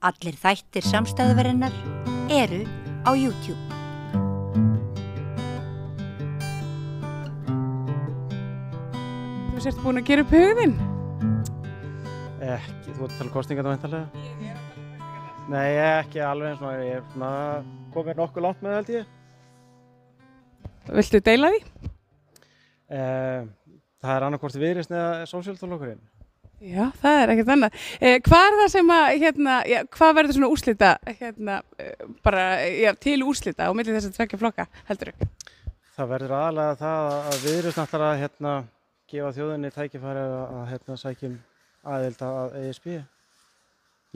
Allir þættir samstæðuverinnar eru á YouTube. Þú sért búin að gera upp hugðinn? Ekki, þú ert að tala kostingar það væntanlega? Ég er að tala kostingar. Nei, ekki alveg eins og ég er komið nokkuð langt með held ég. Viltu deila því? Það er annarkvort Viðreisn eða Sósíaldemókraflokkurinn. Já, það er ekkert annað. Hvað er það sem að, hvað verður svona úrslita, til úrslita á milli þess að tveggja flokka, heldurðu? Það verður aðalega það að Viðreisn ætlar að gefa þjóðinni tækifæri að sækjum aðild að ESB.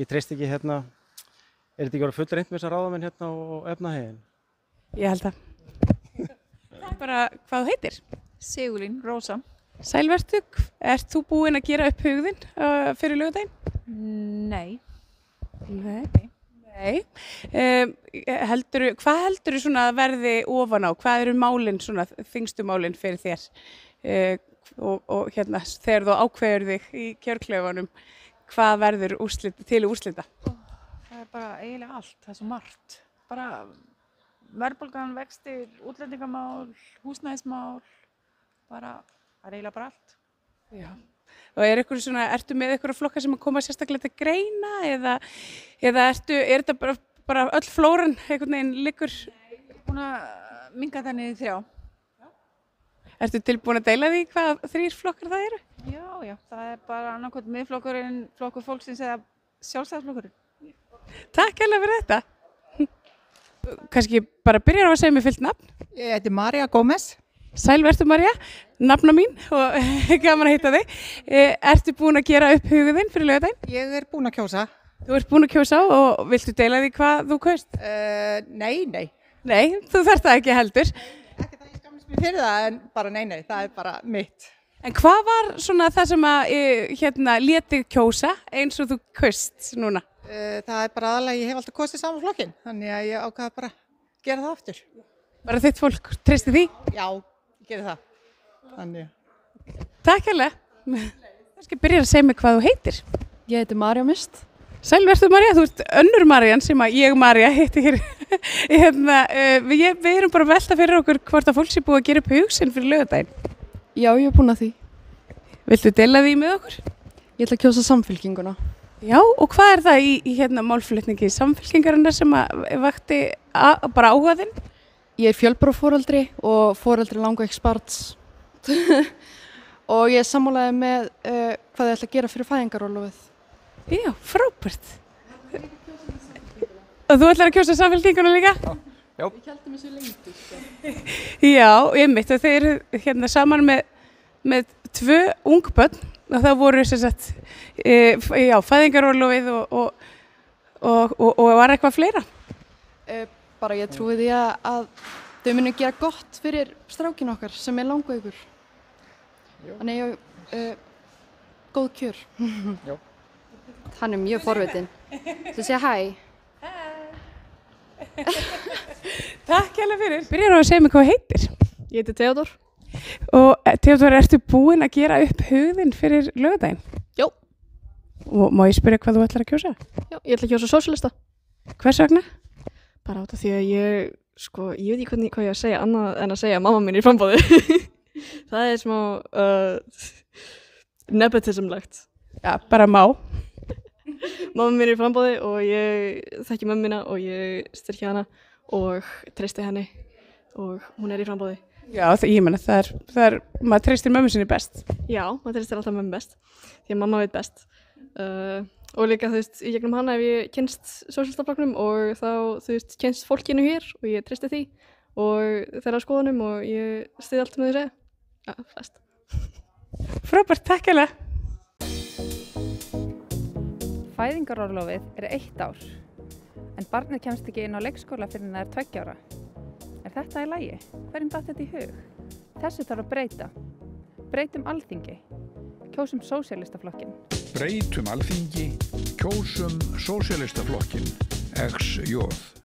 Ég treysti ekki er þetta ekki full reynt með þessar ráðamenn og efnahaginn? Ég held að. Bara hvað þú heitir? Sigurlín Rósa. Sælvertu, ert þú búin að gera upp hugðinn fyrir laugardaginn? Nei. Nei. Hvað heldurðu svona að verði ofan á? Hvað eru málin, svona þyngstu málin fyrir þér? Og þegar þú ákveður þig í kjörklefanum, hvað verður til úrslita? Það er bara eiginlega allt, það er svo margt. Bara verðbólgan, vextir, útlendingamál, húsnæðismál, það er eiginlega bara allt. Já. Og ertu með einhverja flokka sem að koma sérstaklega til greina eða er þetta bara öll flóran einhvern veginn liggur? Nei, ég er búin að minnka það niður í 3. Ertu tilbúin að deila því hvað 3 flokkar það eru? Já, það er bara annarkvæmt Miðflokkurinn, Flokkur fólksins eða Sjálfstæðisflokkurinn. Takk hérlega fyrir þetta. Kannski bara byrjar á að segja mér fullt nafn. Ég heiti María Gómez. Sæl vertu María, nafna mín og gaman að hitta þig. Ertu búin að gera upp hugðinn fyrir laugardaginn? Ég er búin að kjósa. Þú ert búin að kjósa og viltu deila því hvað þú kaust? Nei. Nei, þú þarft það ekki heldur. Ekki það ég skammast mér fyrir það en bara nei, það er bara mitt. En hvað var svona það sem að léti kjósa eins og þú kaust núna? Það er bara aðalega, ég hef alltaf kostið saman flokkin, þannig að ég ákvaða bara að gera það aftur. Bara þitt fólk, treysti því? Já, ég geri það. Þannig. Takk hérlega. Kannski byrjar að segja mig hvað þú heitir. Ég heiti María Mist. Sæl vertu María, þú ert önnur Marían sem að ég María heiti hér. Við erum bara að velta fyrir okkur hvort að fólk sé búið að gera upp hug sinn fyrir laugardaginn. Já, ég er búin að því. Viltu deila því með okkur? Ég ætla að kjósa Samfylkinguna. Já, og hvað er það í málflutningi Samfylkingarinnar sem að vakti bara áhuga þinn? Ég er fjölbráforeldri og foreldri langveiks barns og ég er sammálaði með hvað ég ætla að gera fyrir fæðingarorlofið. Já, frábært. Og þú ætlar að kjósa Samfylkinguna líka? Já. Ég held mig svo lengi. Já, einmitt og þeir eru saman með 2 ung börn og það voru fæðingarorlofið og var eitthvað fleira? Bara ég trúi því að þau munu gera gott fyrir strákin okkar sem er langveikur. Þannig góð kjör. Já. Hann er mjög forvitin. Þú segja hæ. Takk hérlega fyrir. Byrjar á að segja mig hvað heitir. Ég heiti Theodór. Og Theodór, ertu búin að gera upp hugðinn fyrir laugardaginn? Já. Og má ég spyrja hvað þú ætlar að kjósa? Já, ég ætla að kjósa sósíalista. Hvers vegna? Bara út af því að ég veit ekki hvað ég að segja annað en að segja að mamma mín er í framboði. Það er smá nepotismlegt. Já, bara má. Mamma mín er í framboði og ég þekki mömmu mína og ég styrki hana og treysti henni og hún er í framboði. Já, ég meina það er maður treystir mömmu sinni best. Já, maður treystir alltaf mömmu best því að mamma veit best. Og líka í gegnum hana hef ég kynst sósíalistaflokknum og þá kynst fólkinu hér og ég treysti því og þeirra skoðunum og ég styð allt með því segja. Já, flest. Frábært, takk hérlega. Fæðingarorlofið er 1 ár, en barnið kemst ekki inn á leikskóla fyrir það er 2 ára. Er þetta í lagi? Hverjum datt þetta í hug? Þessu þarf að breyta. Breytum Alþingi. Kjósum Sósíalistaflokkinn. Breytum Alþingi. Kjósum Sósíalistaflokkinn. XJ.